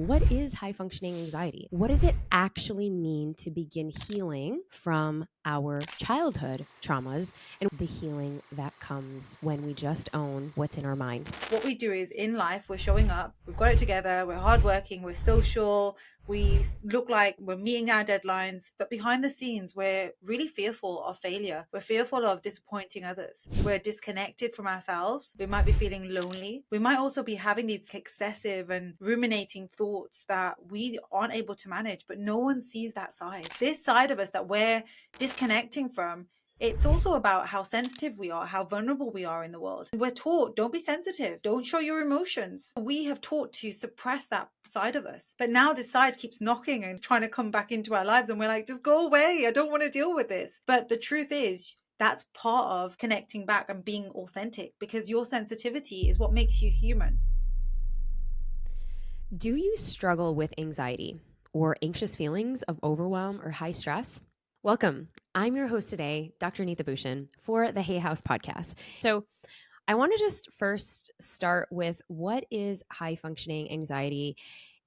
What is high functioning anxiety? What does it actually mean to begin healing from our childhood traumas and the healing that comes when we just own what's in our mind? What we do is in life, we're showing up, we've got it together, we're hardworking, we're social, look like we're meeting our deadlines, but behind the scenes, we're really fearful of failure. We're fearful of disappointing others. We're disconnected from ourselves. We might be feeling lonely. We might also be having these excessive and ruminating thoughts that we aren't able to manage, but no one sees that side. This side of us that we're disconnecting from, it's also about how sensitive we are, how vulnerable we are in the world. We're taught, don't be sensitive, don't show your emotions. We have taught to suppress that side of us. But now this side keeps knocking and trying to come back into our lives, and we're like, just go away. I don't want to deal with this. But the truth is, that's part of connecting back and being authentic, because your sensitivity is what makes you human. Do you struggle with anxiety or anxious feelings of overwhelm or high stress? Welcome. I'm your host today, Dr. Neeta Bhushan, for the Hay House podcast. So, I want to just first start with what is high functioning anxiety,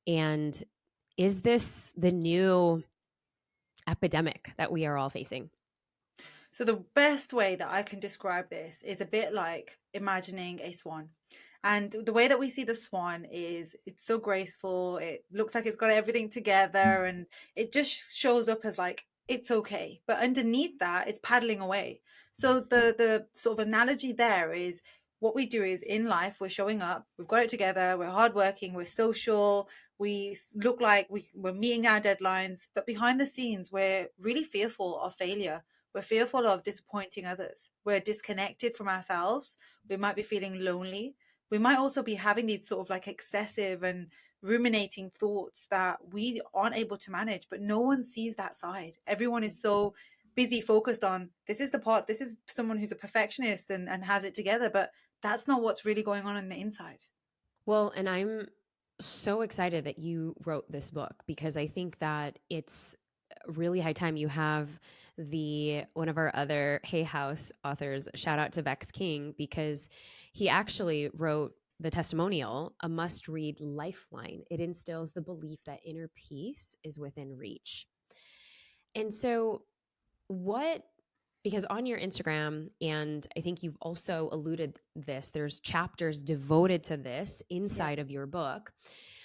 and is this the new epidemic that we are all facing? So the best way that I can describe this is a bit like imagining a swan. And the way that we see the swan is it's so graceful. It looks like it's got everything together and it just shows up as like it's okay. But underneath that, it's paddling away. So the sort of analogy there is what we do is in life, we're showing up, we've got it together, we're hardworking, we're social, look like we're meeting our deadlines, but behind the scenes, we're really fearful of failure. We're fearful of disappointing others. We're disconnected from ourselves. We might be feeling lonely. We might also be having these sort of like excessive and ruminating thoughts that we aren't able to manage, but no one sees that side. Everyone is so busy focused on this is the part, this is someone who's a perfectionist and has it together, but that's not what's really going on the inside. Well, and I'm so excited that you wrote this book because I think that it's really high time you have the one of our other Hay House authors, shout out to Vex King, because he actually wrote the testimonial, a must read lifeline. It instills the belief that inner peace is within reach. And so, what because on your Instagram, and I think you've also alluded this, there's chapters devoted to this Yeah. inside of your book.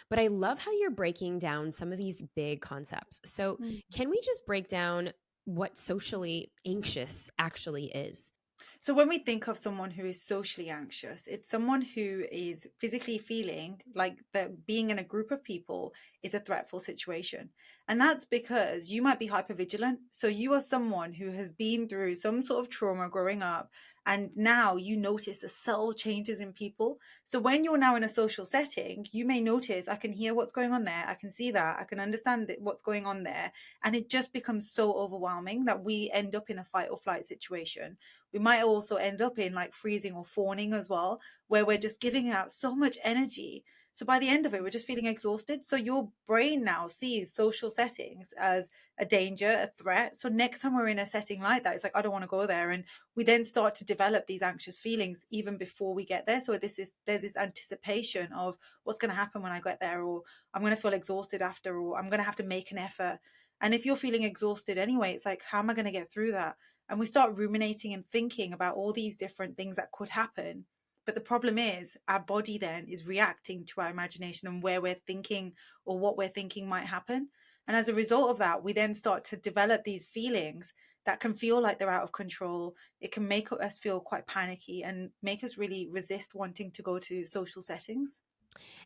But I love how you're breaking down some of these big concepts. So, Mm. can we just break down what socially anxious actually is? So when we think of someone who is socially anxious, it's someone who is physically feeling like that being in a group of people is a threatful situation. And that's because you might be hypervigilant. So you are someone who has been through some sort of trauma growing up, and now you notice the subtle changes in people. So when you're now in a social setting, you may notice, I can hear what's going on there. I can see that. I can understand what's going on there. And it just becomes so overwhelming that we end up in a fight or flight situation. We might also end up in like freezing or fawning as well, where we're just giving out so much energy. So by the end of it, we're just feeling exhausted. So your brain now sees social settings as a danger, a threat. So next time we're in a setting like that, it's like, I don't want to go there. And we then start to develop these anxious feelings even before we get there. So there's this anticipation of what's going to happen when I get there, or I'm going to feel exhausted after, or I'm going to have to make an effort. And if you're feeling exhausted anyway, it's like, how am I going to get through that? And we start ruminating and thinking about all these different things that could happen. But the problem is, our body then is reacting to our imagination and where we're thinking or what we're thinking might happen. And as a result of that, we then start to develop these feelings that can feel like they're out of control. It can make us feel quite panicky and make us really resist wanting to go to social settings.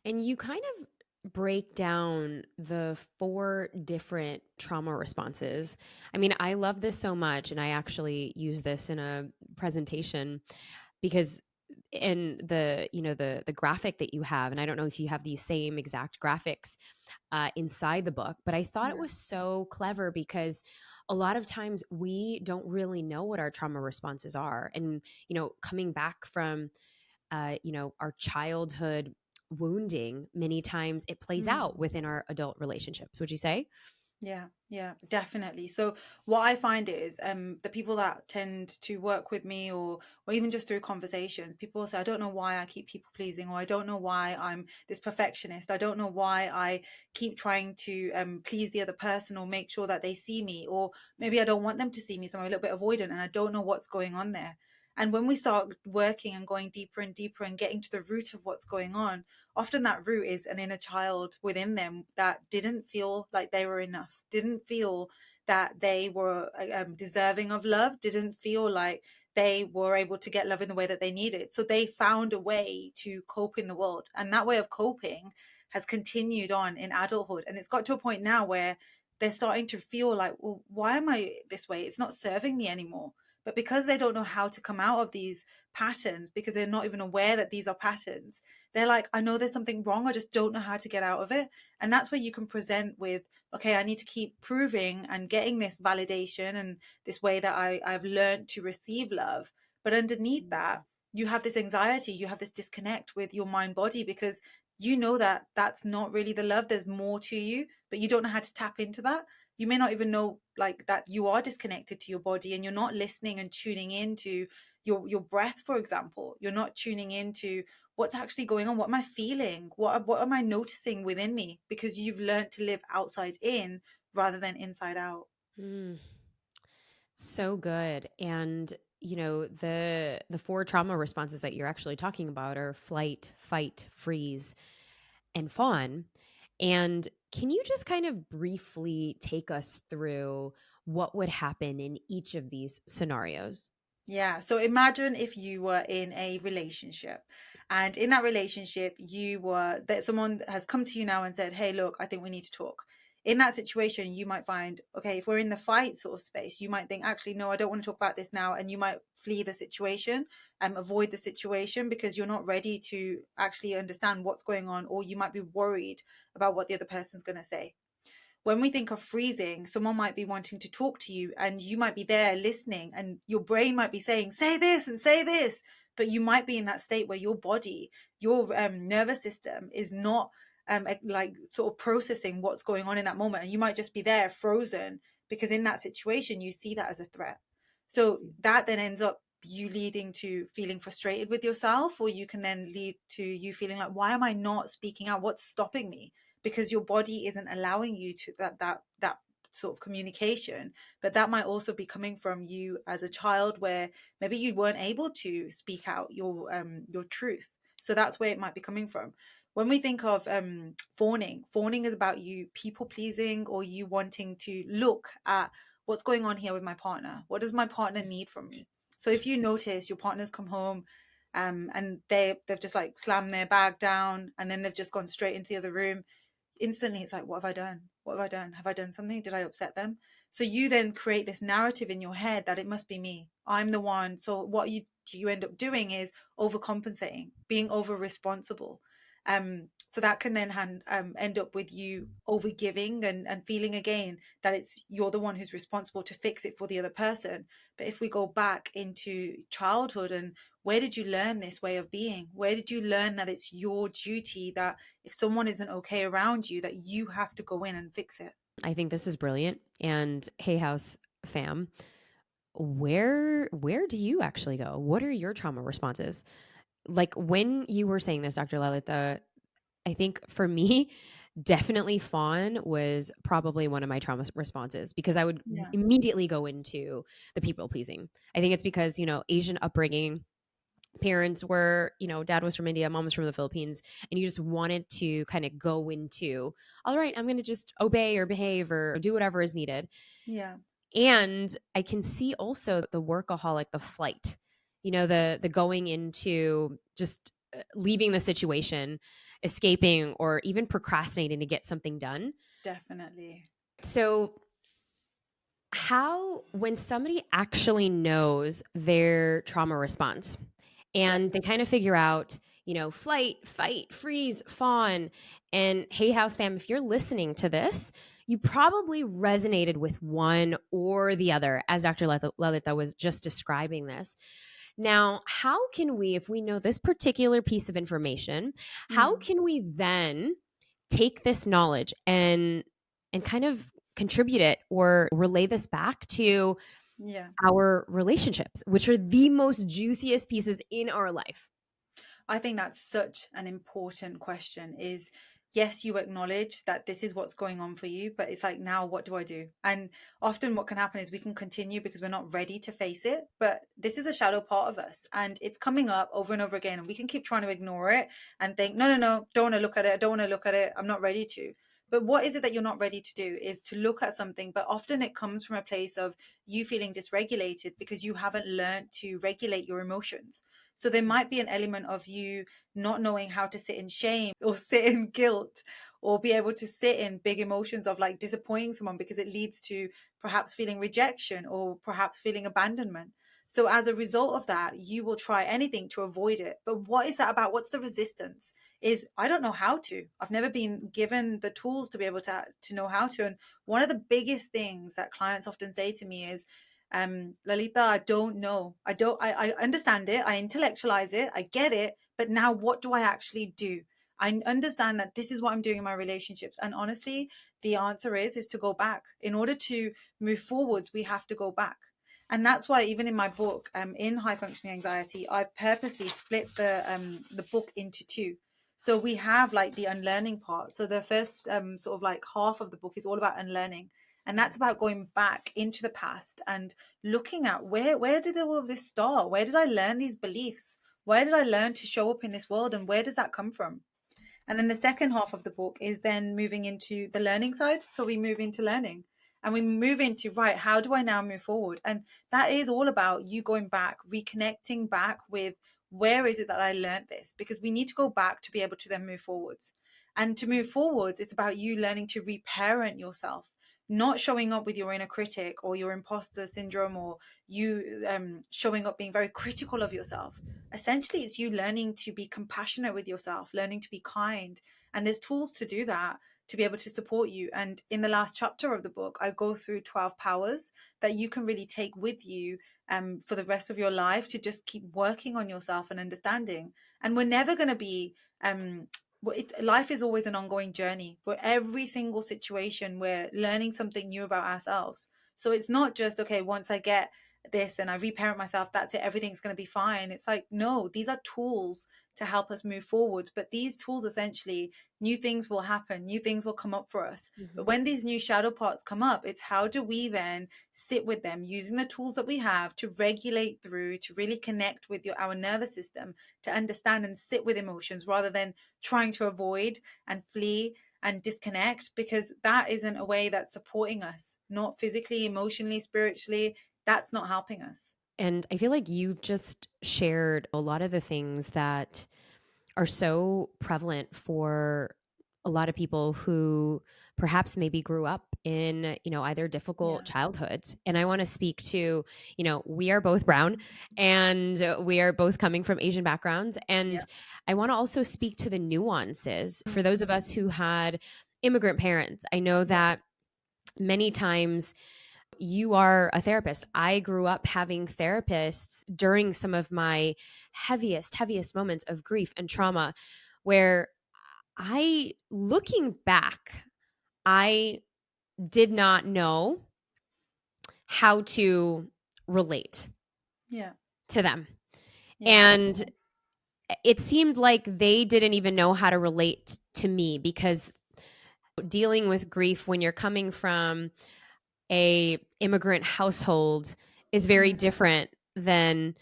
And you kind of break down the four different trauma responses. I mean, I love this so much, and I actually use this in a presentation because in the graphic that you have, and I don't know if you have these same exact graphics inside the book, but I thought it Yeah. was so clever because a lot of times we don't really know what our trauma responses are, and coming back from our childhood wounding, many times it plays out Mm. within our adult relationships. Would you say? Yeah, yeah, definitely. So what I find is the people that tend to work with me, or even just through conversations, people will say, I don't know why I keep people pleasing, or I don't know why I'm this perfectionist. I don't know why I keep trying to please the other person or make sure that they see me, or maybe I don't want them to see me, so I'm a little bit avoidant and I don't know what's going on there. And when we start working and going deeper and deeper and getting to the root of what's going on, often that root is an inner child within them that didn't feel like they were enough, didn't feel that they were deserving of love, didn't feel like they were able to get love in the way that they needed. So they found a way to cope in the world. And that way of coping has continued on in adulthood. And it's got to a point now where they're starting to feel like, well, why am I this way? It's not serving me anymore. But because they don't know how to come out of these patterns, because they're not even aware that these are patterns, they're like, I know there's something wrong, I just don't know how to get out of it. And that's where you can present with, okay, I need to keep proving and getting this validation and this way that I've learned to receive love. But underneath that, you have this anxiety, you have this disconnect with your mind body, because you know that that's not really the love. There's more to you, but you don't know how to tap into that. You may not even know like that you are disconnected to your body, and you're not listening and tuning into your breath, for example. You're not tuning into what's actually going on. What am I feeling? What am I noticing within me? Because you've learned to live outside in rather than inside out. Mm, so good. And the four trauma responses that you're actually talking about are flight, fight, freeze, and fawn. And can you just kind of briefly take us through what would happen in each of these scenarios? Yeah. So imagine if you were in a relationship, and in that relationship, you were that someone has come to you now and said, hey, look, I think we need to talk. In that situation, you might find, okay, if we're in the fight sort of space, you might think, actually, no, I don't want to talk about this now. And you might flee the situation and avoid the situation because you're not ready to actually understand what's going on, or you might be worried about what the other person's going to say. When we think of freezing, someone might be wanting to talk to you and you might be there listening, and your brain might be saying, say this and say this. But you might be in that state where your body, your nervous system is not like sort of processing what's going on in that moment. And you might just be there frozen because in that situation, you see that as a threat. So that then ends up you leading to feeling frustrated with yourself, or you can then lead to you feeling like, why am I not speaking out? What's stopping me? Because your body isn't allowing you to that sort of communication. But that might also be coming from you as a child, where maybe you weren't able to speak out your truth. So that's where it might be coming from. When we think of fawning is about you people pleasing, or you wanting to look at what's going on here with my partner. What does my partner need from me? So if you notice your partner's come home and they've just like slammed their bag down, and then they've just gone straight into the other room, instantly it's like, what have I done? What have I done? Have I done something? Did I upset them? So you then create this narrative in your head that it must be me, I'm the one. So what you end up doing is overcompensating, being over responsible. So that can then end up with you over giving and feeling again that it's you're the one who's responsible to fix it for the other person. But if we go back into childhood, and where did you learn this way of being? Where did you learn that it's your duty, that if someone isn't okay around you, that you have to go in and fix it? I think this is brilliant. And Hay House fam, where do you actually go? What are your trauma responses? Like when you were saying this, Dr. Lalita, I think for me, definitely fawn was probably one of my trauma responses because I would Yeah. immediately go into the people pleasing. I think it's because, Asian upbringing, parents were, dad was from India, mom was from the Philippines, and you just wanted to kind of go into, all right, I'm going to just obey or behave or do whatever is needed. Yeah. And I can see also the workaholic, the flight, the going into just leaving the situation, escaping, or even procrastinating to get something done. Definitely. So, how, when somebody actually knows their trauma response Yeah. and they kind of figure out, flight, fight, freeze, fawn, and Hay House fam, if you're listening to this, you probably resonated with one or the other, as Dr. Lalita was just describing this. Now, how can we, if we know this particular piece of information, how Mm. can we then take this knowledge and kind of contribute it or relay this back to Yeah. our relationships, which are the most juiciest pieces in our life. I think that's such an important question is yes, you acknowledge that this is what's going on for you, but it's like, now what do I do? And often what can happen is we can continue because we're not ready to face it. But this is a shadow part of us and it's coming up over and over again. And we can keep trying to ignore it and think, no, no, no, don't want to look at it. I don't want to look at it. I'm not ready to. But what is it that you're not ready to do is to look at something. But often it comes from a place of you feeling dysregulated because you haven't learned to regulate your emotions. So there might be an element of you not knowing how to sit in shame or sit in guilt or be able to sit in big emotions of like disappointing someone because it leads to perhaps feeling rejection or perhaps feeling abandonment. So as a result of that, you will try anything to avoid it. But what is that about? What's the resistance? Is I don't know how to. I've never been given the tools to be able to know how to. And one of the biggest things that clients often say to me is, Lalita, I don't know. I understand it. I intellectualize it. I get it. But now what do I actually do? I understand that this is what I'm doing in my relationships. And honestly, the answer is to go back. In order to move forwards, we have to go back. And that's why even in my book, in high functioning anxiety, I've purposely split the book into two. So we have like the unlearning part. So the first sort of like half of the book is all about unlearning. And that's about going back into the past and looking at where did all of this start? Where did I learn these beliefs? Where did I learn to show up in this world? And where does that come from? And then the second half of the book is then moving into the learning side. So we move into learning and we move into, right, how do I now move forward? And that is all about you going back, reconnecting back with where is it that I learned this? Because we need to go back to be able to then move forwards. And to move forwards, it's about you learning to reparent yourself, not showing up with your inner critic or your imposter syndrome or you showing up being very critical of yourself. Essentially it's you learning to be compassionate with yourself, learning to be kind, and there's tools to do that to be able to support you. And in the last chapter of the book I go through 12 powers that you can really take with you for the rest of your life to just keep working on yourself and understanding. And we're never going to be life is always an ongoing journey where every single situation we're learning something new about ourselves. So it's not just okay, once I get this and I reparent myself, that's it, everything's going to be fine. It's like, no, these are tools to help us move forwards. But these tools essentially, new things will happen, new things will come up for us. But Mhm. when these new shadow parts come up, it's how do we then sit with them using the tools that we have to regulate through, to really connect with our nervous system, to understand and sit with emotions rather than trying to avoid and flee and disconnect, because that isn't a way that's supporting us, not physically, emotionally, spiritually. That's not helping us. And I feel like you've just shared a lot of the things that are so prevalent for a lot of people who perhaps maybe grew up in, either difficult Yeah. childhoods. And I want to speak to, we are both brown and we are both coming from Asian backgrounds. Yeah. And I want to also speak to the nuances for Mm. those of us who had immigrant parents. I know Yeah. that many times you are a therapist. I grew up having therapists during some of my heaviest moments of grief and trauma where looking back, I did not know how to relate Yeah. to them. Yeah. And it seemed like they didn't even know how to relate to me because dealing with grief when you're coming from a immigrant household is very Mm. different than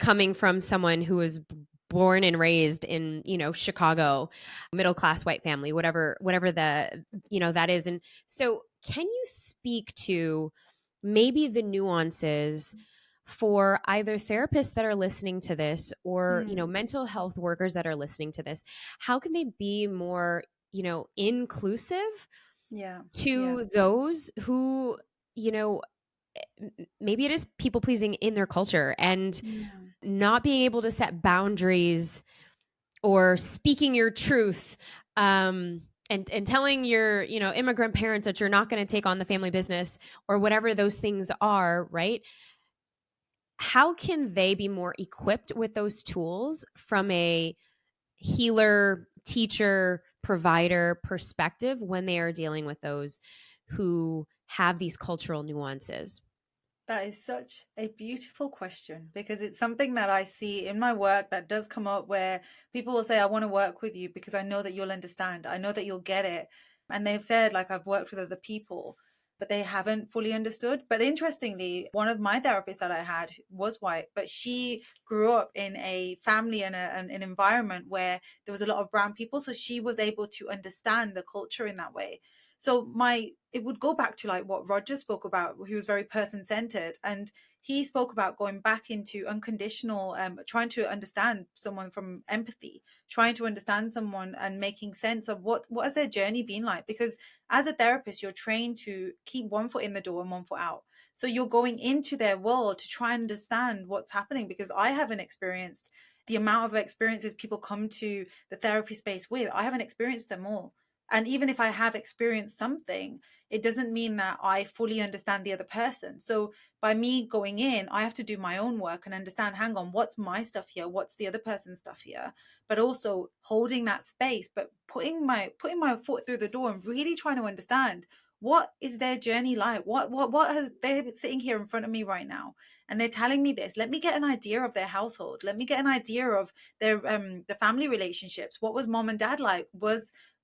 coming from someone who was born and raised in Chicago, middle class white family, whatever the that is. And so can you speak to maybe the nuances for either therapists that are listening to this or Mm. mental health workers that are listening to this? How can they be more inclusive Yeah. Yeah. to those who you know maybe it is people pleasing in their culture and Mm. not being able to set boundaries or speaking your truth, and telling your immigrant parents that you're not going to take on the family business or whatever those things are, right? How can they be more equipped with those tools from a healer, teacher, provider perspective when they are dealing with those who have these cultural nuances? That is such a beautiful question because it's something that I see in my work that does come up where people will say, I want to work with you because I know that you'll understand. I know that you'll get it. And they've said, like, I've worked with other people, but they haven't fully understood. But interestingly, one of my therapists that I had was white, but she grew up in a family and an environment where there was a lot of brown people. So she was able to understand the culture in that way. So my it would go back to like what Roger spoke about. He was very person centered, and he spoke about going back into unconditional, trying to understand someone from empathy, trying to understand someone and making sense of what has their journey been like. Because as a therapist, you're trained to keep one foot in the door and one foot out. So you're going into their world to try and understand what's happening. Because I haven't experienced the amount of experiences people come to the therapy space with. I haven't experienced them all. And even if I have experienced something, it doesn't mean that I fully understand the other person. So by me going in, I have to do my own work and understand, hang on, what's my stuff here? What's the other person's stuff here? But also holding that space, but putting my foot through the door and really trying to understand what is their journey like? What are they sitting here in front of me right now? And they're telling me this. Let me get an idea of their household. Let me get an idea of their the family relationships. What was mom and dad like?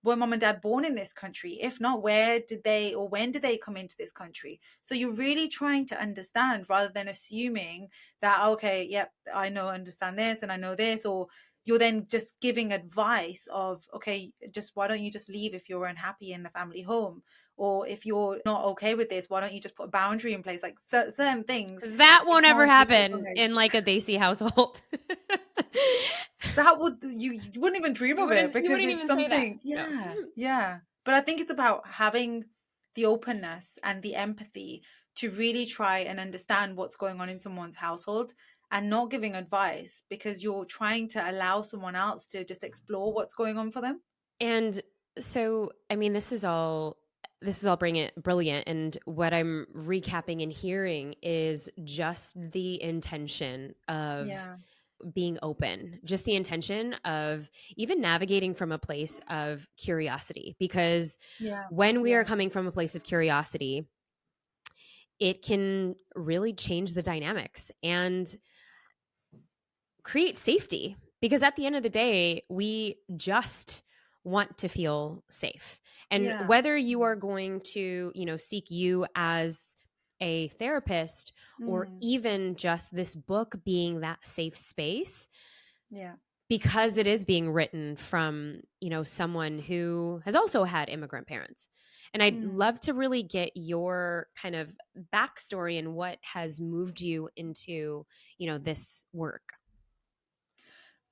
Were mom and dad born in this country? If not, where did they or when did they come into this country? So you're really trying to understand rather than assuming that, okay, yep, I know, understand this and I know this, or you're then just giving advice of, okay, just why don't you just leave if you're unhappy in the family home? Or if you're not okay with this, why don't you just put a boundary in place? Like certain things, Because that you won't ever can't just happen advise. in like a Desi household. That would you wouldn't even dream you of it wouldn't you because wouldn't it's even say that. something, No. yeah, yeah. But I think it's about having the openness and the empathy to really try and understand what's going on in someone's household and not giving advice because you're trying to allow someone else to just explore what's going on for them. And so, I mean, this is all brilliant. And what I'm recapping and hearing is just the intention of Yeah, being open, just the intention of even navigating from a place of curiosity. Because yeah, when we are yeah. coming from a place of curiosity, it can really change the dynamics and create safety. Because at the end of the day, we just want to feel safe. And Yeah. whether you Yeah. are going to, seek you as a therapist or Mm, even just this book being that safe space, yeah. because it is being written from someone who has also had immigrant parents. And I'd Mm. love to really get your kind of backstory and what has moved you into this work.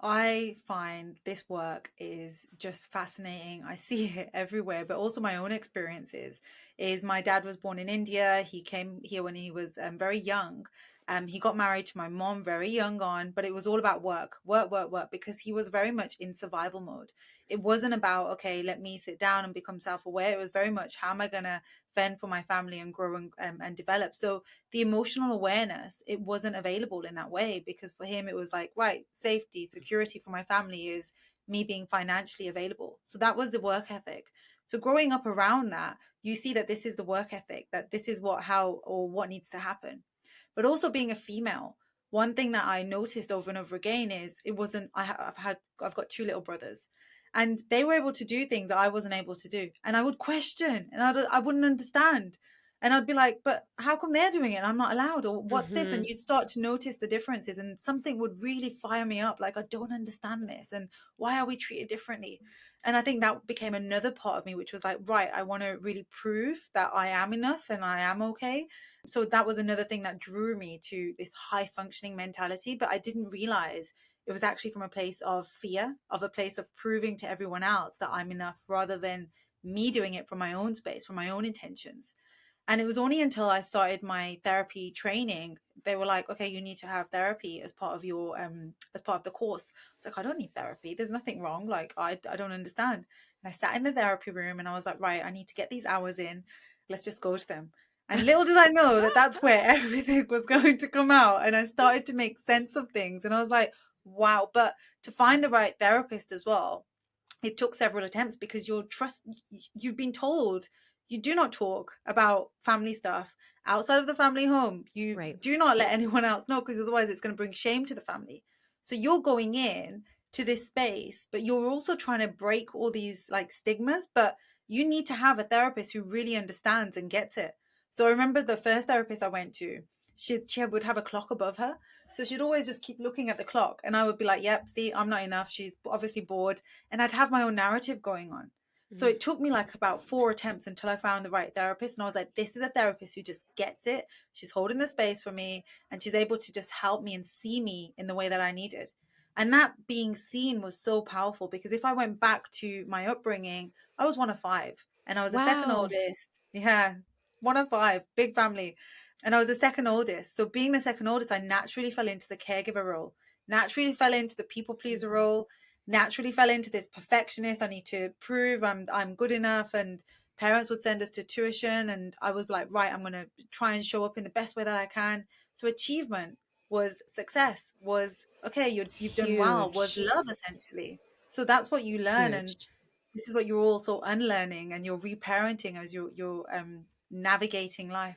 I find this work is just fascinating. I see it everywhere, but also my own experiences is my dad was born in India. He came here when he was very young. He got married to my mom very young on, but it was all about work, work, work, work, because he was very much in survival mode. It wasn't about, okay, let me sit down and become self-aware. It was very much, how am I going to fend for my family and grow and develop? So the emotional awareness, it wasn't available in that way because for him it was like, right, safety, security for my family is me being financially available. So that was the work ethic. So growing up around that, you see that this is the work ethic, that this is what, how, or what needs to happen. But also being a female, one thing that I noticed over and over again is it wasn't, I've got two little brothers, and they were able to do things that I wasn't able to do, and I would question and I wouldn't understand, and I'd be like, but how come they're doing it and I'm not allowed? Or what's this? And Hmm. you'd start to notice the differences, and something would really fire me up. Like, I don't understand this. And why are we treated differently? And I think that became another part of me, which was like, right, I want to really prove that I am enough and I am okay. So that was another thing that drew me to this high functioning mentality. But I didn't realize it was actually from a place of fear, of a place of proving to everyone else that I'm enough rather than me doing it from my own space, from my own intentions. And it was only until I started my therapy training, they were like, okay, you need to have therapy as part of your as part of the course. It's like, I don't need therapy. There's nothing wrong. Like, I don't understand. And I sat in the therapy room and I was like, right, I need to get these hours in. Let's just go to them. And little did I know that that's where everything was going to come out. And I started to make sense of things. And I was like, wow. But to find the right therapist as well, it took several attempts because you've been told You do not talk about family stuff outside of the family home. You Right. do not let anyone else know, because otherwise it's going to bring shame to the family. So you're going in to this space, but you're also trying to break all these like stigmas, but you need to have a therapist who really understands and gets it. So I remember the first therapist I went to, she would have a clock above her. So she'd always just keep looking at the clock, and I would be like, yep, see, I'm not enough. She's obviously bored. And I'd have my own narrative going on. So Mhm. it took me like about 4 attempts until I found the right therapist. And I was like, this is a therapist who just gets it. She's holding the space for me, and she's able to just help me and see me in the way that I needed. And that being seen was so powerful, because if I went back to my upbringing, I was one of five, and I was the second Wow. oldest. Yeah, one of five, big family. And I was the second oldest. So being the second oldest, I naturally fell into the caregiver role, naturally fell into the people pleaser Mhm. role, naturally fell into this perfectionist. I need to prove I'm good enough. And parents would send us to tuition, and I was like, right, I'm gonna try and show up in the best way that I can. So achievement was success, was okay, It's you've done well, was huge. love essentially. So that's what you learn, and Huge. this is what you're also unlearning, and you're reparenting as you're navigating life.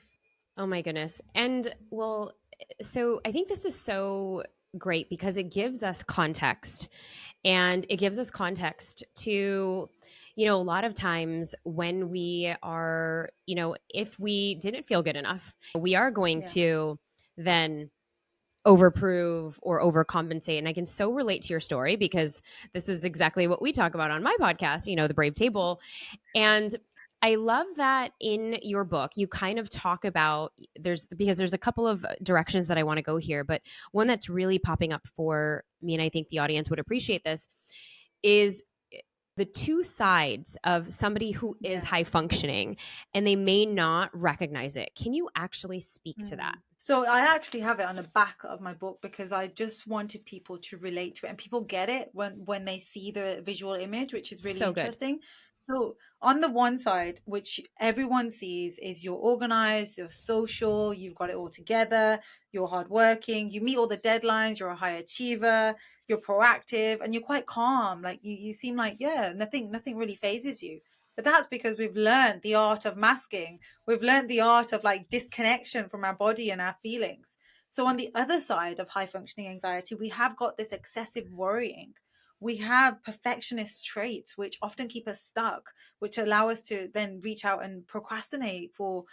Oh my goodness. And well, so I think this is so great because it gives us context, and it gives us context to, a lot of times when we are, if we didn't feel good enough, we are going Yeah. to then overprove or overcompensate. And I can so relate to your story because this is exactly what we talk about on my podcast, the Brave Table. And I love that in your book, you kind of talk about there's a couple of directions that I want to go here, but one that's really popping up for me, and I think the audience would appreciate this, is the two sides of somebody who is Yeah. high functioning and they may not recognize it. Can you actually speak to that? Mm. So I actually have it on the back of my book, because I just wanted people to relate to it, and people get it when they see the visual image, which is really So good. interesting. So on the one side, which everyone sees, is you're organized, you're social, you've got it all together, you're hardworking, you meet all the deadlines, you're a high achiever, you're proactive, and you're quite calm. Like you seem like, yeah, nothing really phases you. But that's because we've learned the art of masking. We've learned the art of like disconnection from our body and our feelings. So on the other side of high functioning anxiety, we have got this excessive worrying. We have perfectionist traits which often keep us stuck, which allow us to then reach out and procrastinate for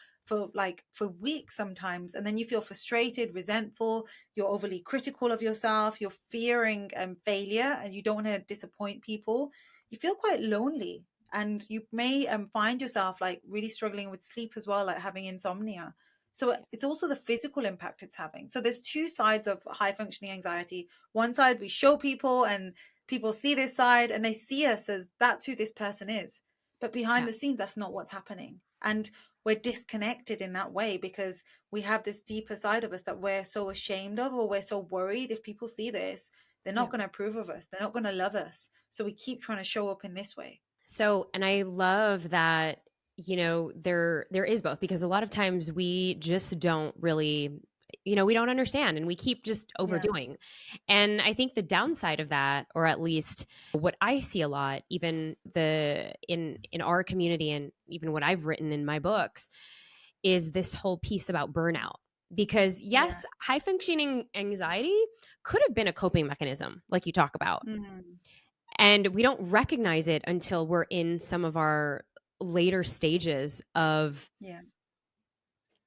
weeks sometimes. And then you feel frustrated, resentful, you're overly critical of yourself, you're fearing failure, and you don't want to disappoint people. You feel quite lonely, and you may find yourself like really struggling with sleep as well, like having insomnia. So Yeah. it's also the physical impact it's having. So there's two sides of high functioning anxiety. One side, we show people, and people see this side, and they see us as that's who this person is, but behind Yeah. the scenes, that's not what's happening. And we're disconnected in that way, because we have this deeper side of us that we're so ashamed of, or we're so worried if people see this, they're not Yeah. going to approve of us, they're not going to love us, so we keep trying to show up in this way. So, and I love that, there is both because a lot of times we just don't really, we don't understand and we keep just Yeah. overdoing. And I think the downside of that, or at least what I see a lot, even in our community and even what I've written in my books, is this whole piece about burnout. Because Yeah. yes, high functioning anxiety could have been a coping mechanism, like you talk about, Mm. and we don't recognize it until we're in some of our later stages of, Yeah.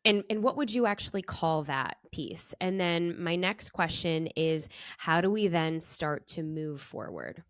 and what would you actually call that piece? And then my next question is, how do we then start to move forward?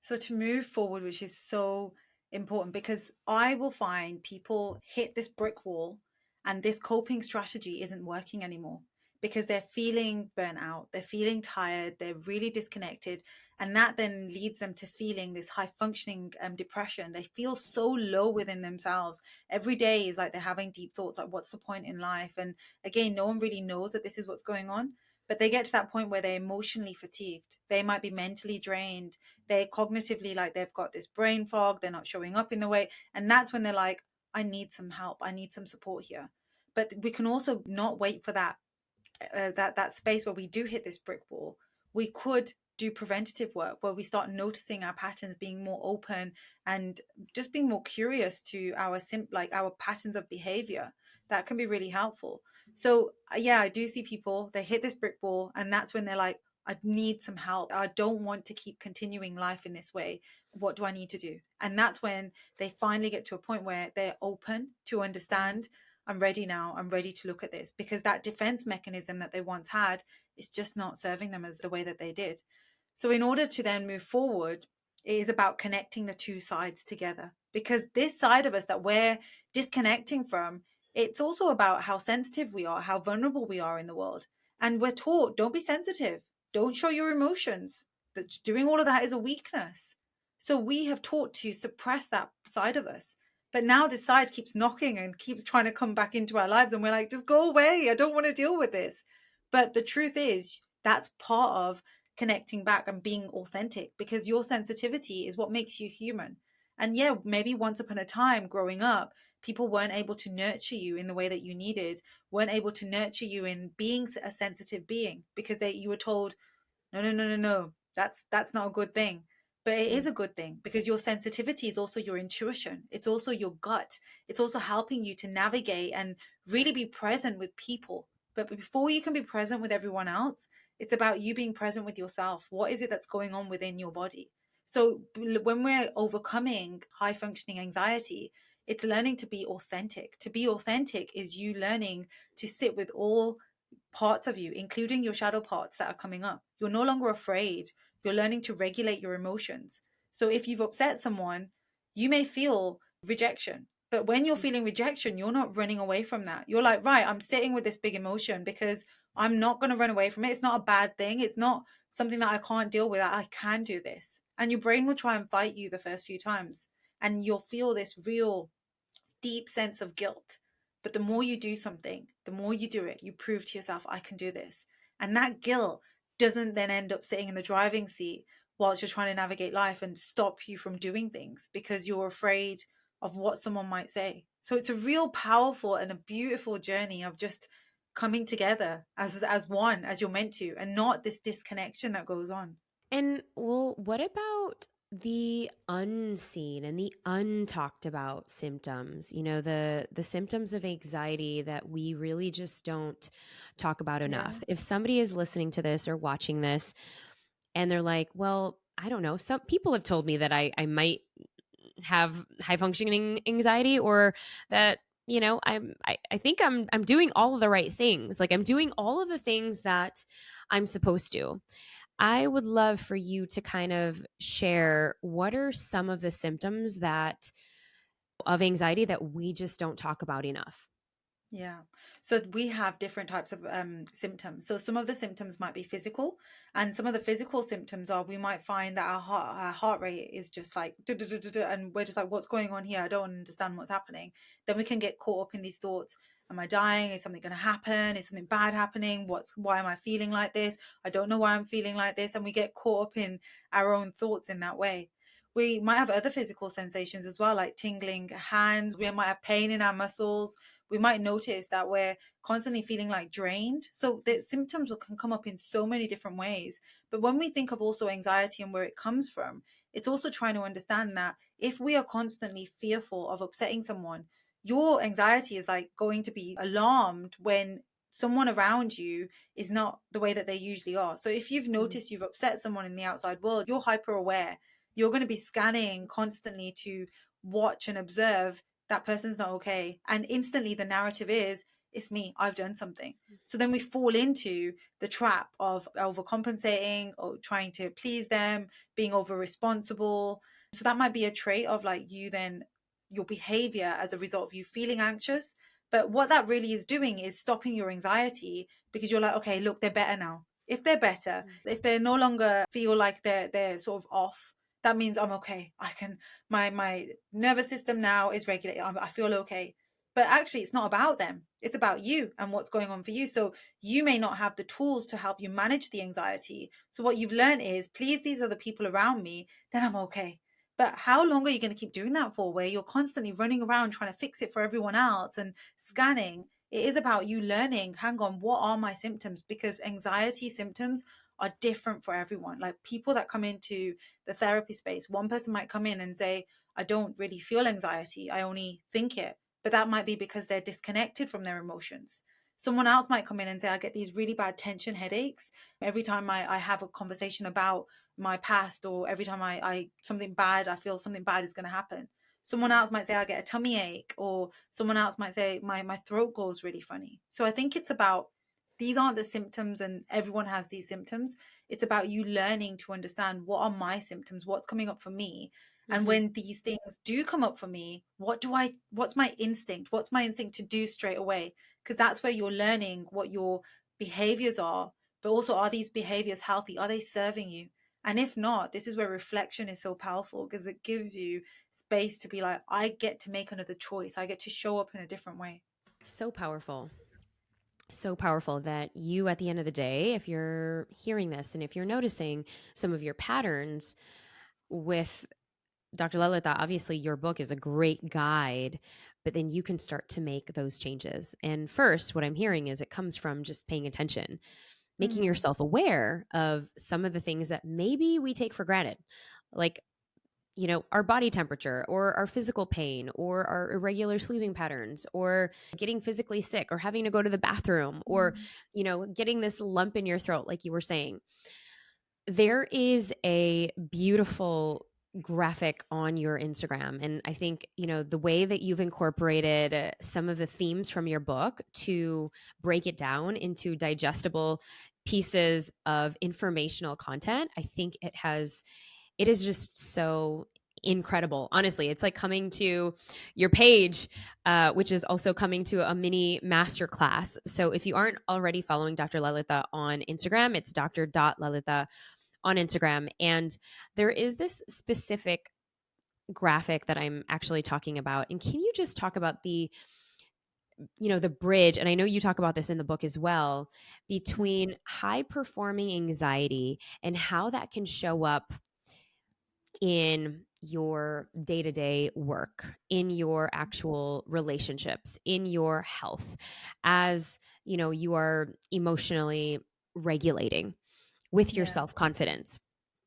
So to move forward, which is so important, because I will find people hit this brick wall, and this coping strategy isn't working anymore, because they're feeling burnt out, they're feeling tired, they're really disconnected. And that then leads them to feeling this high functioning depression. They feel so low within themselves. Every day is like they're having deep thoughts like, what's the point in life? And again, no one really knows that this is what's going on. But they get to that point where they're emotionally fatigued. They might be mentally drained, they cognitively, like they've got this brain fog, they're not showing up in the way. And that's when they're like, I need some help, I need some support here. But we can also not wait for that space where we do hit this brick wall. We could do preventative work where we start noticing our patterns, being more open, and just being more curious to our like our patterns of behavior, that can be really helpful. So yeah, I do see people, they hit this brick wall, and that's when they're like, I need some help. I don't want to keep continuing life in this way. What do I need to do? And that's when they finally get to a point where they're open to Mhm. understand, I'm ready now. I'm ready to look at this, because that defense mechanism that they once had is just not serving them as the way that they did. So, in order to then move forward, it is about connecting the two sides together, because this side of us that we're disconnecting from, it's also about how sensitive we are, how vulnerable we are in the world. And we're taught, don't be sensitive, don't show your emotions, that doing all of that is a weakness. So, we have taught to suppress that side of us. But now this side keeps knocking and keeps trying to come back into our lives. And we're like, just go away. I don't want to deal with this. But the truth is, that's part of connecting back and being authentic, because your sensitivity is what makes you human. And yeah, maybe once upon a time growing up, people weren't able to nurture you in the way that you needed, weren't able to nurture you in being a sensitive being, because you were told, no, no, no, no, no. That's not a good thing. But it is Mm. a good thing, because your sensitivity is also your intuition. It's also your gut. It's also helping you to navigate and really be present with people. But before you can be present with everyone else, it's about you being present with yourself. What is it that's going on within your body? So when we're overcoming high functioning anxiety, it's learning to be authentic. To be authentic is you learning to sit with all parts of you, including your shadow parts that are coming up. You're no longer afraid. You're learning to regulate your emotions. So if you've upset someone, you may feel rejection. But when you're feeling rejection, you're not running away from that. You're like, right, I'm sitting with this big emotion because I'm not going to run away from it. It's not a bad thing. It's not something that I can't deal with. I can do this. And your brain will try and fight you the first few times. And you'll feel this real deep sense of guilt. But the more you do something, the more you do it, you prove to yourself, I can do this. And that guilt doesn't then end up sitting in the driving seat whilst you're trying to navigate life and stop you from doing things because you're afraid of what someone might say. So it's a real powerful and a beautiful journey of just coming together as one, as you're meant to, and not this disconnection that goes on. And well, what about the unseen and the untalked about symptoms? You know, the symptoms of anxiety that we really just don't talk about Yeah. enough. If somebody is listening to this or watching this and they're like, well, I don't know, some people have told me that I might have high functioning anxiety, or that I think I'm doing all of the right things, like I'm doing all of the things that I'm supposed to. I would love for you to kind of share what are some of the symptoms that of anxiety that we just don't talk about enough. Yeah. So we have different types of symptoms. So some of the symptoms might be physical, and some of the physical symptoms are, we might find that our heart rate is just like duh, duh, duh, duh, duh, and we're just like, what's going on here? I don't understand what's happening. Then we can get caught up in these thoughts. Am I dying? Is something going to happen? Is something bad happening? Why am I feeling like this? I don't know why I'm feeling like this. And we get caught up in our own thoughts in that way. We might have other physical sensations as well, like tingling hands. We might have pain in our muscles. We might notice that we're constantly feeling like drained. So the symptoms can come up in so many different ways. But when we think of also anxiety and where it comes from, it's also trying to understand that if we are constantly fearful of upsetting someone, your anxiety is like going to be alarmed when someone around you is not the way that they usually are. So if you've Mm. noticed you've upset someone in the outside world, you're hyper aware. You're going to be scanning constantly to watch and observe that person's not okay. And instantly the narrative is, it's me, I've done something. So then we fall into the trap of overcompensating or trying to please them, being over responsible. So that might be a trait of like you then, your behavior as a result of you feeling anxious. But what that really is doing is stopping your anxiety, because you're like, okay, look, they're better now. If they're better, if they no longer feel like they're sort of off, that means I'm okay. I can, my nervous system now is regulated. I feel okay. But actually, it's not about them. It's about you and what's going on for you. So you may not have the tools to help you manage the anxiety. So what you've learned is, please these are the people around me, then I'm okay. But how long are you going to keep doing that for, where you're constantly running around trying to fix it for everyone else and scanning? It is about you learning, hang on, what are my symptoms? Because anxiety symptoms are different for everyone. Like people that come into the therapy space, one person might come in and say, I don't really feel anxiety, I only think it. But that might be because they're disconnected from their emotions. Someone else might come in and say, I get these really bad tension headaches every time I have a conversation about my past, or every time I something bad, I feel something bad is going to happen. Someone else might say I get a tummy ache, or someone else might say my throat goes really funny. So I think it's about, these aren't the symptoms and everyone has these symptoms. It's about you learning to understand, what are my symptoms, what's coming up for me, and Hmm. when these things do come up for me, what's my instinct, to do straight away? Because that's where you're learning what your behaviors are, but also, are these behaviors healthy, are they serving you? And if not, this is where reflection is so powerful, because it gives you space to be like, I get to make another choice, I get to show up in a different way. So powerful. So powerful that you, at the end of the day, if you're hearing this and if you're noticing some of your patterns with Dr. Lalita, obviously your book is a great guide, but then you can start to make those changes. And first, what I'm hearing is it comes from just paying attention, making Mm, yourself aware of some of the things that maybe we take for granted, like, our body temperature or our physical pain or our irregular sleeping patterns or getting physically sick or having to go to the bathroom or, mm, getting this lump in your throat, like you were saying. There is a beautiful graphic on your Instagram. And I think, the way that you've incorporated some of the themes from your book to break it down into digestible pieces of informational content, I think it is just so incredible. Honestly, it's like coming to your page, which is also coming to a mini masterclass. So if you aren't already following Dr. Lalita on Instagram, it's dr.lalita on Instagram. And there is this specific graphic that I'm actually talking about. And can you just talk about the bridge, and I know you talk about this in the book as well, mm. between high performing anxiety and how that can show up in your day-to-day work, in your actual relationships, in your health, as you are emotionally regulating with your Yeah. self-confidence.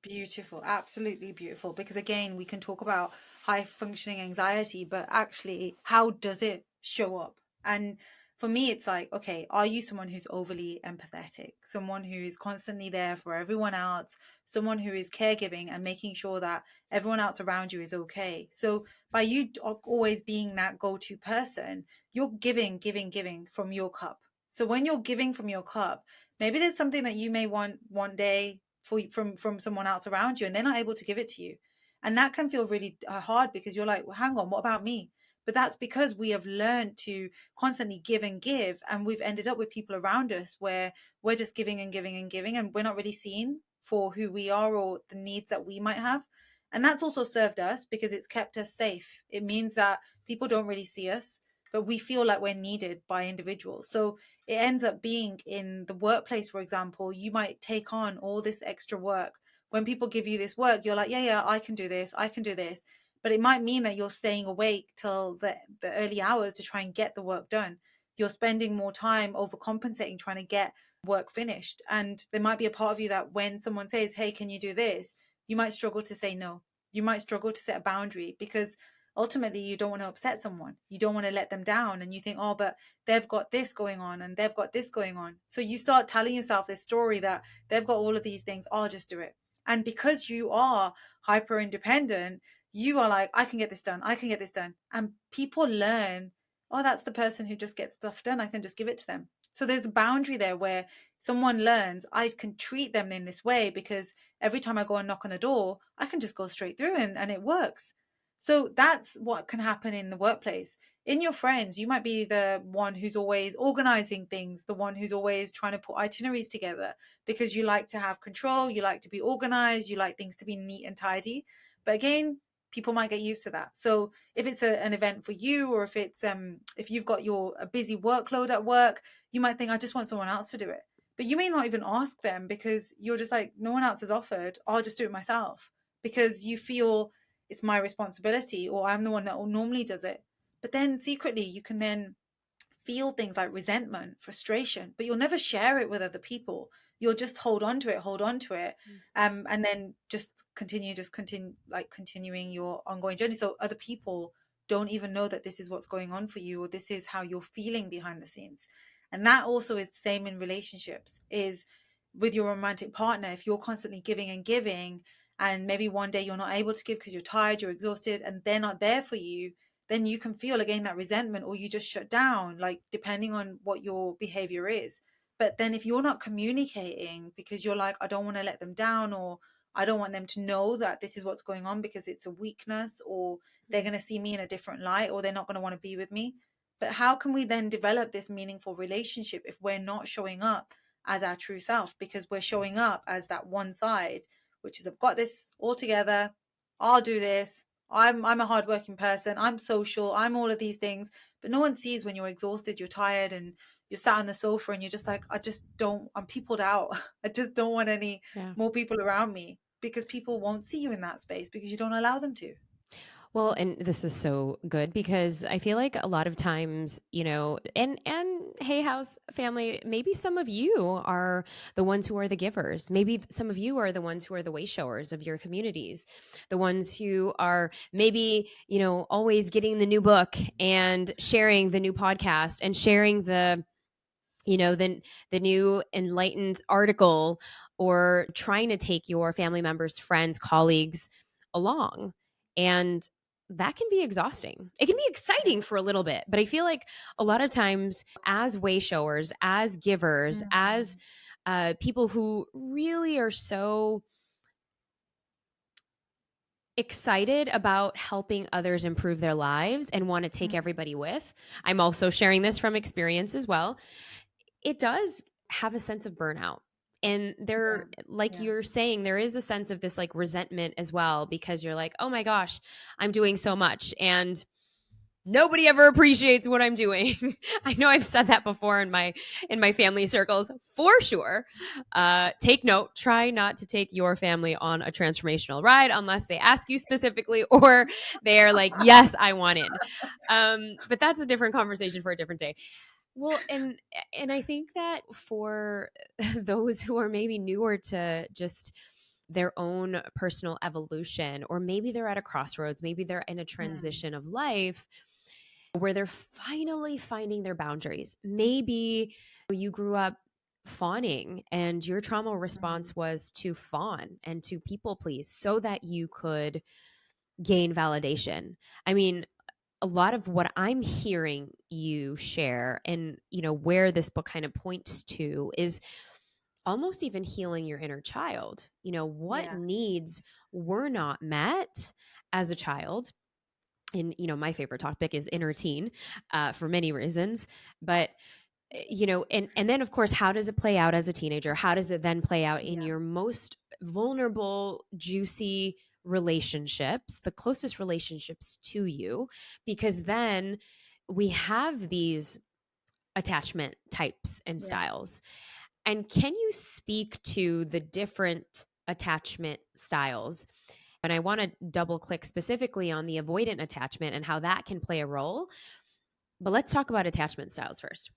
Beautiful, absolutely beautiful. Because again, we can talk about high functioning anxiety, but actually, how does it show up? And for me, it's like, okay, are you someone who's overly empathetic, someone who is constantly there for everyone else, someone who is caregiving and making sure that everyone else around you is okay? So, by you always being that go to person, you're giving, giving, giving from your cup. So, when you're giving from your cup, maybe there's something that you may want one day from someone else around you, and they're not able to give it to you, and that can feel really hard, because you're like, well, hang on, what about me? But that's because we have learned to constantly give and give, and we've ended up with people around us where we're just giving and giving and giving, and we're not really seen for who we are or the needs that we might have. And that's also served us, because it's kept us safe. It means that people don't really see us, but we feel like we're needed by individuals. So it ends up being, in the workplace, for example, you might take on all this extra work. When people give you this work, you're like, yeah, yeah, I can do this, I can do this. But it might mean that you're staying awake till the early hours to try and get the work done. You're spending more time overcompensating, trying to get work finished. And there might be a part of you that, when someone says, hey, can you do this? You might struggle to say no. You might struggle to set a boundary, because ultimately you don't want to upset someone. You don't want to let them down. And you think, oh, but they've got this going on and they've got this going on. So you start telling yourself this story that they've got all of these things. I'll just do it. And because you are hyper independent, you are like, I can get this done. I can get this done. And people learn, oh, that's the person who just gets stuff done. I can just give it to them. So there's a boundary there where someone learns, I can treat them in this way, because every time I go and knock on the door, I can just go straight through, and it works. So that's what can happen in the workplace. In your friends, you might be the one who's always organizing things, the one who's always trying to put itineraries together, because you like to have control, you like to be organized, you like things to be neat and tidy. But again, people might get used to that. So if it's an event for you, or if you've got a busy workload at work, you might think, I just want someone else to do it. But you may not even ask them, because you're just like, no one else has offered, I'll just do it myself, because you feel it's my responsibility, or I'm the one that normally does it. But then secretly, you can then feel things like resentment, frustration, but you'll never share it with other people. you'll just hold on to it, and then just continue, like continuing your ongoing journey. So other people don't even know that this is what's going on for you, or this is how you're feeling behind the scenes. And that also is the same in relationships, is with your romantic partner. If you're constantly giving and giving, and maybe one day you're not able to give because you're tired, you're exhausted, and they're not there for you, then you can feel again that resentment, or you just shut down, like depending on what your behavior is. But then if you're not communicating because you're like, I don't want to let them down, or I don't want them to know that this is what's going on because it's a weakness, or they're going to see me in a different light, or they're not going to want to be with me. But how can we then develop this meaningful relationship if we're not showing up as our true self? Because we're showing up as that one side, which is, I've got this all together, I'll do this, I'm a hardworking person, I'm social, I'm all of these things. But no one sees when you're exhausted, you're tired, and you're sat on the sofa and you're just like, I just don't, I'm peopled out. I just don't want any Yeah. more people around me, because people won't see you in that space because you don't allow them to. Well, and this is so good because I feel like a lot of times, and Hay House family, maybe some of you are the ones who are the givers. Maybe some of you are the ones who are the way showers of your communities, the ones who are maybe, always getting the new book and sharing the new podcast and sharing the new enlightened article, or trying to take your family members, friends, colleagues along. And that can be exhausting. It can be Yeah. exciting for a little bit, but I feel like a lot of times, as way showers, as givers, as Mm, people who really are so excited about helping others improve their lives and want to take mm, everybody with, I'm also sharing this from experience as well, it does have a sense of burnout. And yeah. there, like Yeah. you're saying, there is a sense of this like resentment as well, because you're like, oh my gosh, I'm doing so much and nobody ever appreciates what I'm doing. I know I've said that before in my family circles, for sure. Take note, try not to take your family on a transformational ride unless they ask you specifically, or they're like, yes, I want in. But that's a different conversation for a different day. Well, and I think that for those who are maybe newer to just their own personal evolution, or maybe they're at a crossroads, maybe they're in a Mm, transition of life where they're finally finding their boundaries. Maybe you grew up fawning and your trauma mm, response was to fawn and to people please so that you could gain validation. I mean, a lot of what I'm hearing you share, and where this book kind of points to, is almost even healing your inner child. What yeah. needs were not met as a child? And my favorite topic is inner teen, for many reasons. But and then of course, how does it play out as a teenager? How does it then play out in Yeah. your most vulnerable, juicy relationships, the closest relationships to you? Because then we have these attachment types and Yeah. styles. And can you speak to the different attachment styles? And I want to double click specifically on the avoidant attachment and how that can play a role. But let's talk about attachment styles first.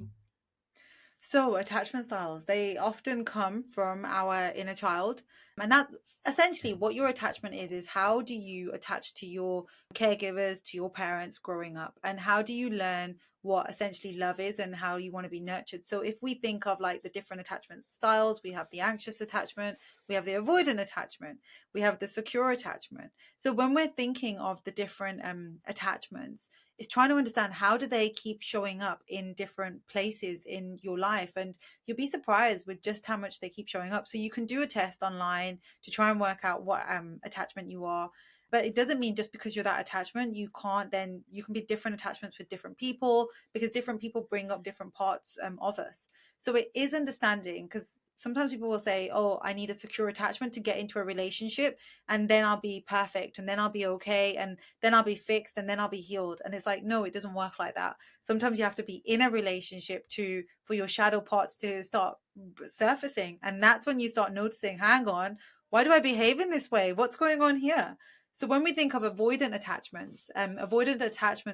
So, attachment styles, they often come from our inner child. And that's essentially what your attachment is how do you attach to your caregivers, to your parents growing up? And how do you learn what essentially love is and how you want to be nurtured? So, if we think of like the different attachment styles, we have the anxious attachment, we have the avoidant attachment, we have the secure attachment. So, when we're thinking of the different attachments, is trying to understand how do they keep showing up in different places in your life, and you'll be surprised with just how much they keep showing up. So you can do a test online to try and work out what attachment you are, but it doesn't mean just because you're that attachment you can't, then you can be different attachments with different people, because different people bring up different parts of us. So it is understanding, because sometimes people will say, oh, I need a secure attachment to get into a relationship, and then I'll be perfect, and then I'll be okay, and then I'll be fixed, and then I'll be healed. And it's like, no, it doesn't work like that. Sometimes you have to be in a relationship to for your shadow parts to start surfacing. And that's when you start noticing, hang on, why do I behave in this way? What's going on here? So when we think of avoidant attachments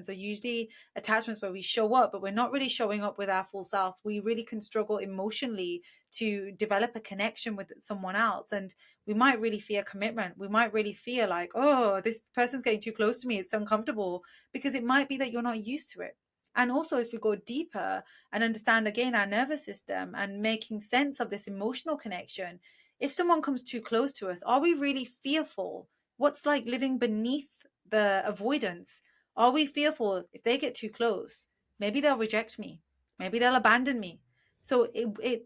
are usually attachments where we show up, but we're not really showing up with our full self. We really can struggle emotionally to develop a connection with someone else. And we might really fear commitment. We might really fear like, oh, this person's getting too close to me. It's uncomfortable, because it might be that you're not used to it. And also, if we go deeper and understand again our nervous system and making sense of this emotional connection, if someone comes too close to us, are we really fearful? What's like living beneath the avoidance? Are we fearful if they get too close? Maybe they'll reject me. Maybe they'll abandon me. So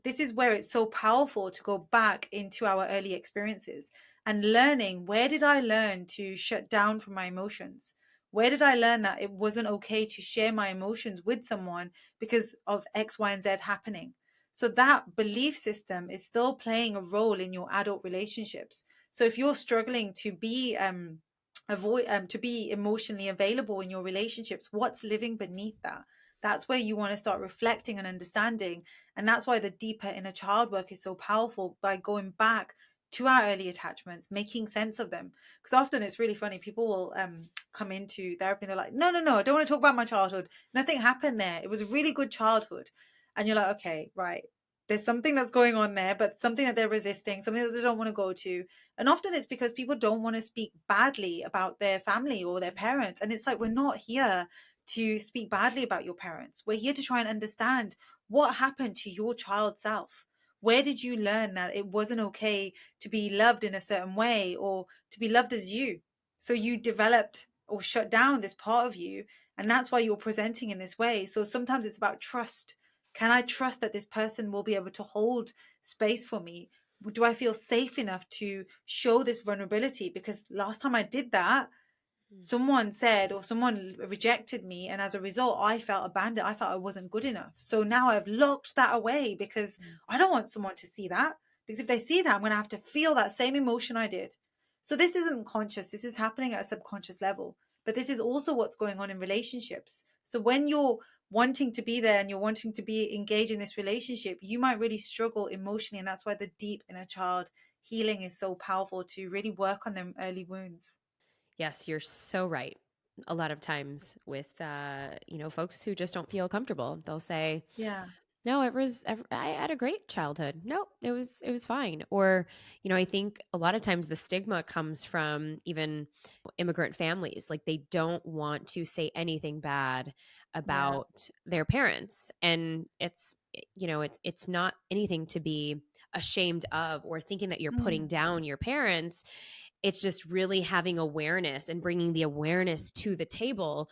this is where it's so powerful to go back into our early experiences and learning, where did I learn to shut down from my emotions? Where did I learn that it wasn't okay to share my emotions with someone because of X, Y, and Z happening? So that belief system is still playing a role in your adult relationships. So if you're struggling to be avoid to be emotionally available in your relationships, what's living beneath that? That's where you want to start reflecting and understanding. And that's why the deeper inner child work is so powerful, by going back to our early attachments, making sense of them. Because often it's really funny. People will come into therapy and they're like, no, no, no, I don't want to talk about my childhood. Nothing happened there. It was a really good childhood. And you're like, okay, right. There's something that's going on there, but something that they're resisting, something that they don't want to go to. And often it's because people don't want to speak badly about their family or their parents. And it's like, we're not here to speak badly about your parents. We're here to try and understand what happened to your child self. Where did you learn that it wasn't okay to be loved in a certain way or to be loved as you? So you developed or shut down this part of you. And that's why you're presenting in this way. So sometimes it's about trust. Can I trust that this person will be able to hold space for me? Do I feel safe enough to show this vulnerability? Because last time I did that, Mm. someone said or someone rejected me, and as a result I felt abandoned. I felt I wasn't good enough. So now I've locked that away because Mm. I don't want someone to see that, because if they see that, I'm going to have to feel that same emotion I did. So this isn't conscious, this is happening at a subconscious level, but this is also what's going on in relationships. So when you're wanting to be there and you're wanting to be engaged in this relationship, you might really struggle emotionally, and that's why the deep inner child healing is so powerful, to really work on them early wounds. Yes, you're so right. A lot of times with folks who just don't feel comfortable, they'll say, Yeah. no, I had a great childhood. No, it was fine. Or, I think a lot of times the stigma comes from even immigrant families. Like they don't want to say anything bad Yeah. about their parents. And it's not anything to be ashamed of or thinking that you're putting Mm. down your parents. It's just really having awareness and bringing the awareness to the table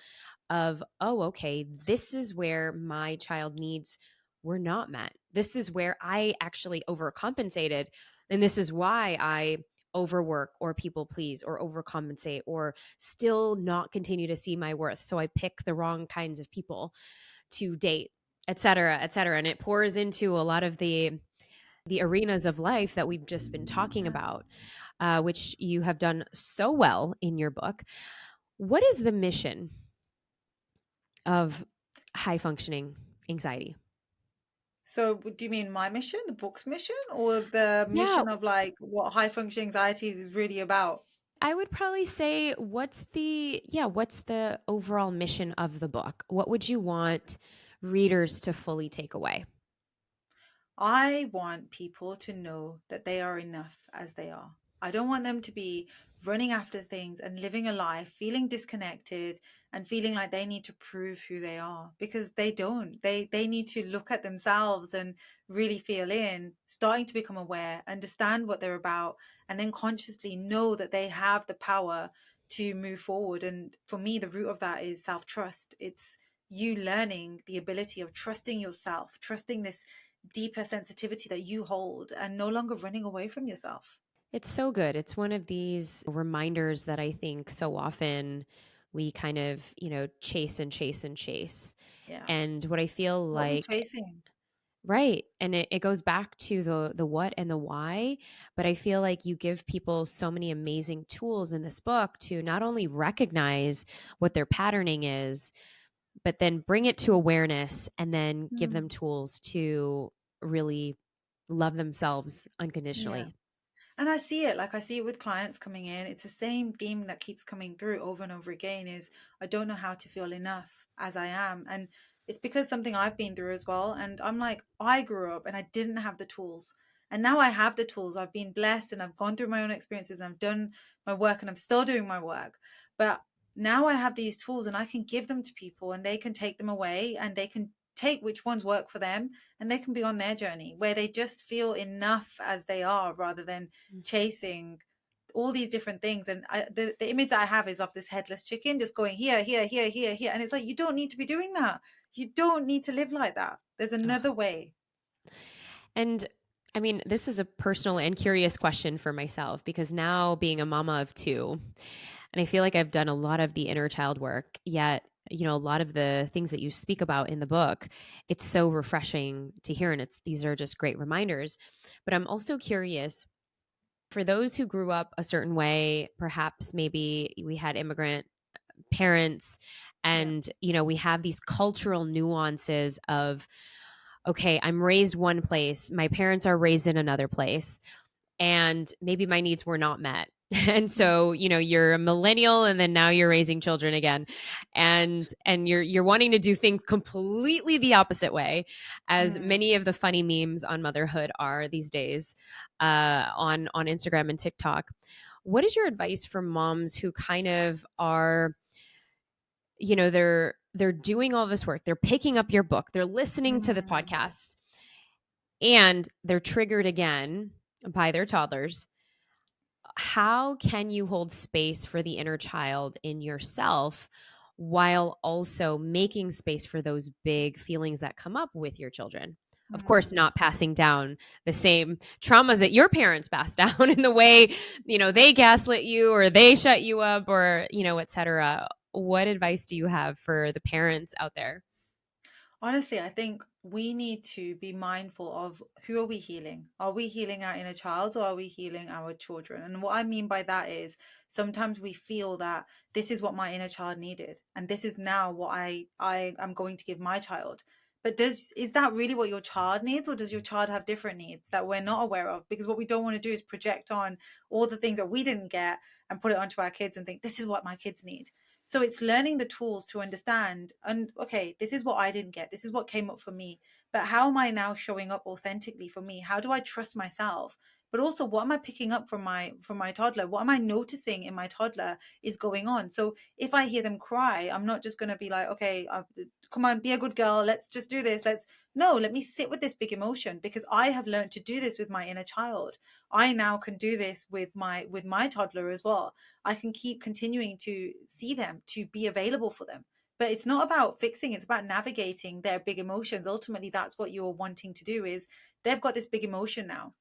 of, oh, okay, this is where my child needs were not met. This is where I actually overcompensated. And this is why I overwork or people please or overcompensate or still not continue to see my worth. So I pick the wrong kinds of people to date, et cetera, et cetera. And it pours into a lot of the arenas of life that we've just been talking Yeah. about, which you have done so well in your book. What is the mission of high functioning anxiety? So do you mean my mission, the book's mission, or the Yeah, mission of like what high functioning anxiety is really about? I would probably say what's the overall mission of the book? What would you want readers to fully take away? I want people to know that they are enough as they are. I don't want them to be running after things and living a life feeling disconnected and feeling like they need to prove who they are, because they don't. They need to look at themselves and really feel in, starting to become aware, understand what they're about, and then consciously know that they have the power to move forward. And for me, the root of that is self-trust. It's you learning the ability of trusting yourself, trusting this deeper sensitivity that you hold, and no longer running away from yourself. It's so good. It's one of these reminders that I think so often we kind of, chase and chase and chase. Yeah. And what I feel What are we like chasing? right. And it goes back to the what and the why. But I feel like you give people so many amazing tools in this book to not only recognize what their patterning is, but then bring it to awareness and then give them Mm, tools to really love themselves yeah. unconditionally. And I see it, like I see it with clients coming in. It's the same theme that keeps coming through over and over again is I don't know how to feel enough as I am. And it's because something I've been through as well. And I'm like, I grew up and I didn't have the tools. And now I have the tools. I've been blessed and I've gone through my own experiences and I've done my work and I'm still doing my work. But now I have these tools and I can give them to people and they can take them away and they can take which ones work for them and they can be on their journey where they just feel enough as they are rather than chasing all these different things. And the image I have is of this headless chicken just going here, here, here, here, here. And it's like, you don't need to be doing that. You don't need to live like that. There's Ugh. another way. And I mean, this is a personal and curious question for myself because now being a mama of two, and I feel like I've done a lot of the inner child work, yet, a lot of the things that you speak about in the book, it's so refreshing to hear. And these are just great reminders. But I'm also curious for those who grew up a certain way, perhaps maybe we had immigrant parents Yeah. and we have these cultural nuances of, okay, I'm raised one place, my parents are raised in another place, and maybe my needs were not met. And Mm, so, you're a millennial and then now you're raising children again. And you're wanting to do things completely the opposite way, as mm. many of the funny memes on motherhood are these days, on Instagram and TikTok. What is your advice for moms who kind of are, they're doing all this work, they're picking up your book, they're listening to the Mm. podcasts, and they're triggered again by their toddlers? How can you hold space for the inner child in yourself while also making space for those big feelings that come up with your children? Of course, Mm. not passing down the same traumas that your parents passed down in the way, they gaslit you or they shut you up or, et cetera. What advice do you have for the parents out there? Honestly, I think we need to be mindful of who are we healing? Are we healing our inner child or are we healing our children? And what I mean by that is sometimes we feel that this is what my inner child needed and this is now what I am going to give my child. But is that really what your child needs or does your child have different needs that we're not aware of? Because what we don't want to do is project on all the things that we didn't get and put it onto our kids and think this is what my kids need. So it's learning the tools to understand, and okay, this is what I didn't get. This is what came up for me. But how am I now showing up authentically for me? How do I trust myself? But also, what am I picking up from my toddler? What am I noticing in my toddler is going on? So if I hear them cry, I'm not just going to be like, okay, come on, be a good girl. Let's just do this. Let me sit with this big emotion because I have learned to do this with my inner child. I now can do this with my toddler as well. I can keep continuing to see them, to be available for them. But it's not about fixing, it's about navigating their big emotions. Ultimately, that's what you're wanting to do is they've got this big emotion now.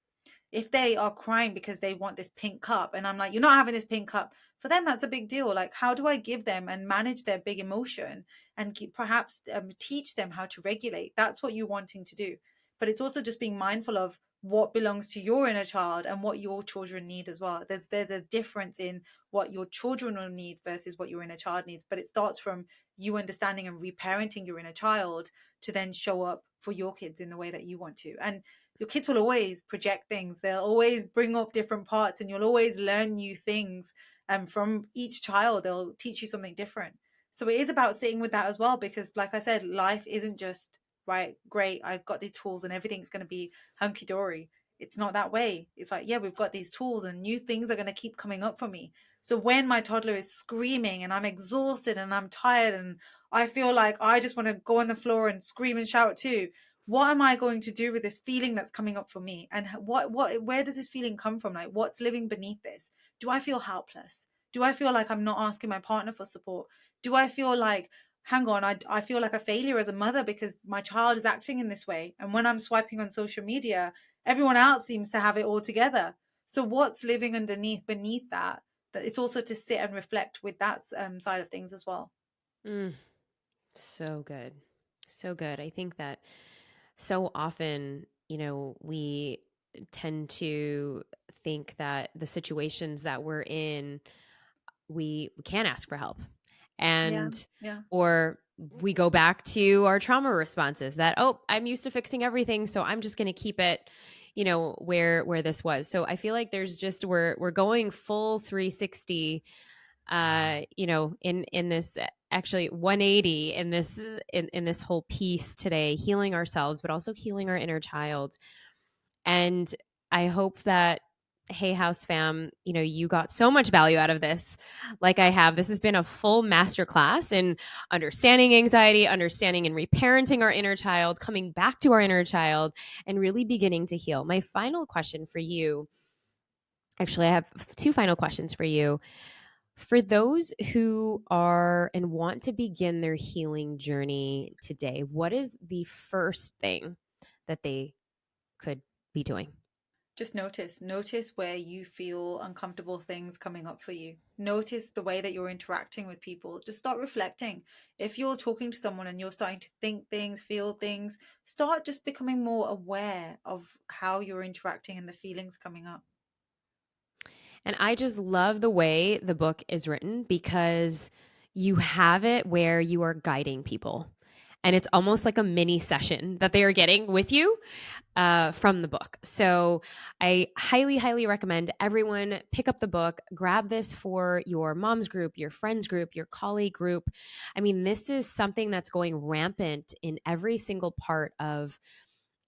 If they are crying because they want this pink cup and I'm like, you're not having this pink cup, for them that's a big deal. Like, how do I give them and manage their big emotion and perhaps teach them how to regulate? That's what you're wanting to do. But it's also just being mindful of what belongs to your inner child and what your children need as well. There's a difference in what your children will need versus what your inner child needs, but it starts from you understanding and reparenting your inner child to then show up for your kids in the way that you want to. And your kids will always project things. They'll always bring up different parts, and you'll always learn new things. And from each child, they'll teach you something different. So it is about sitting with that as well, because, like I said, life isn't just right. Great, I've got these tools, and everything's going to be hunky dory. It's not that way. It's like, yeah, we've got these tools, and new things are going to keep coming up for me. So when my toddler is screaming, and I'm exhausted, and I'm tired, and I feel like I just want to go on the floor and scream and shout too, what am I going to do with this feeling that's coming up for me? And where does this feeling come from? Like, what's living beneath this? Do I feel helpless? Do I feel like I'm not asking my partner for support? Do I feel like, hang on, I feel like a failure as a mother because my child is acting in this way? And when I'm swiping on social media, everyone else seems to have it all together. So what's living beneath that? That it's also to sit and reflect with that side of things as well. Mm, so good. So good. I think that so often, we tend to think that the situations that we're in, we can ask for help. Yeah, And, yeah. or we go back to our trauma responses that, oh, I'm used to fixing everything. So I'm just going to keep it, where this was. So I feel like there's just we're going full 360, in this, actually 180 in this whole piece today, healing ourselves, but also healing our inner child. And I hope that, Hey House fam, you got so much value out of this, like I have. This has been a full masterclass in understanding anxiety, understanding and reparenting our inner child, coming back to our inner child, and really beginning to heal. My final question for you, actually, I have two final questions for you. For those who are and want to begin their healing journey today, what is the first thing that they could be doing? Just notice where you feel uncomfortable things coming up for you. Notice the way that you're interacting with people. Just start reflecting. If you're talking to someone and you're starting to think things, feel things, start just becoming more aware of how you're interacting and the feelings coming up. And I just love the way the book is written, because you have it where you are guiding people. And it's almost like a mini session that they are getting with you, from the book. So I highly, highly recommend everyone pick up the book, grab this for your mom's group, your friends group, your colleague group. I mean, this is something that's going rampant in every single part of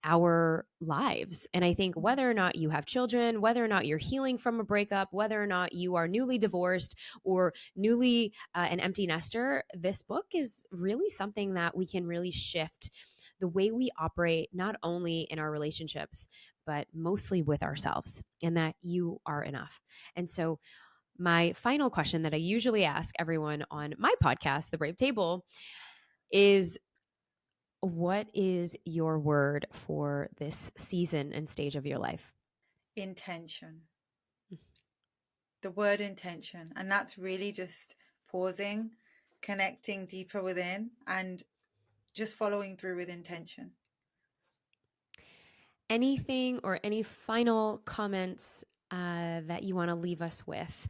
our lives. And I think whether or not you have children, whether or not you're healing from a breakup, whether or not you are newly divorced or newly an empty nester, this book is really something that we can really shift the way we operate, not only in our relationships, but mostly with ourselves, and that you are enough. And so, my final question that I usually ask everyone on my podcast, The Brave Table, is, what is your word for this season and stage of your life? Intention. The word intention. And that's really just pausing, connecting deeper within, and just following through with intention. Anything or any final comments that you want to leave us with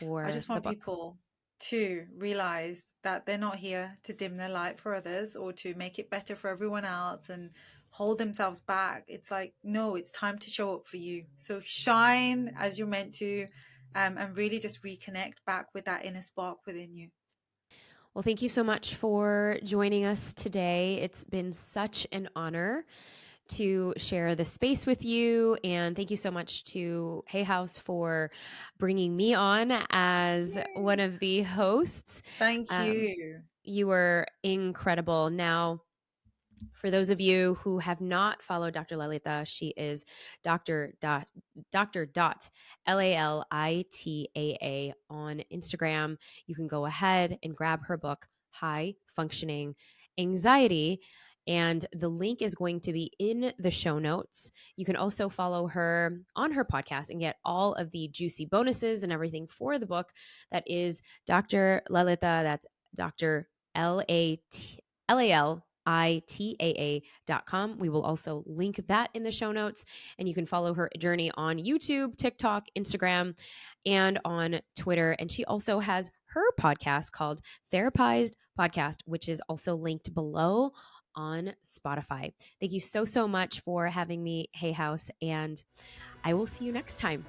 I for just the want book? people to realize that they're not here to dim their light for others or to make it better for everyone else and hold themselves back. It's like, no, it's time to show up for you. So shine as you're meant to, and really just reconnect back with that inner spark within you. Well, thank you so much for joining us today. It's been such an honor to share this space with you. And thank you so much to Hay House for bringing me on as one Yay. of the hosts. Thank Um, you. you were incredible. Now, for those of you who have not followed Dr. Lalita, she is Dr. Lalitaa on Instagram. You can go ahead and grab her book, High Functioning Anxiety. And the link is going to be in the show notes. You can also follow her on her podcast and get all of the juicy bonuses and everything for the book. That is Dr. Lalita. That's Dr. LALITAA.com. We will also link that in the show notes. And you can follow her journey on YouTube, TikTok, Instagram, and on Twitter. And she also has her podcast called Therapized Podcast, which is also linked below on Spotify. Thank you so, so much for having me, Hey House. And I will see you next time.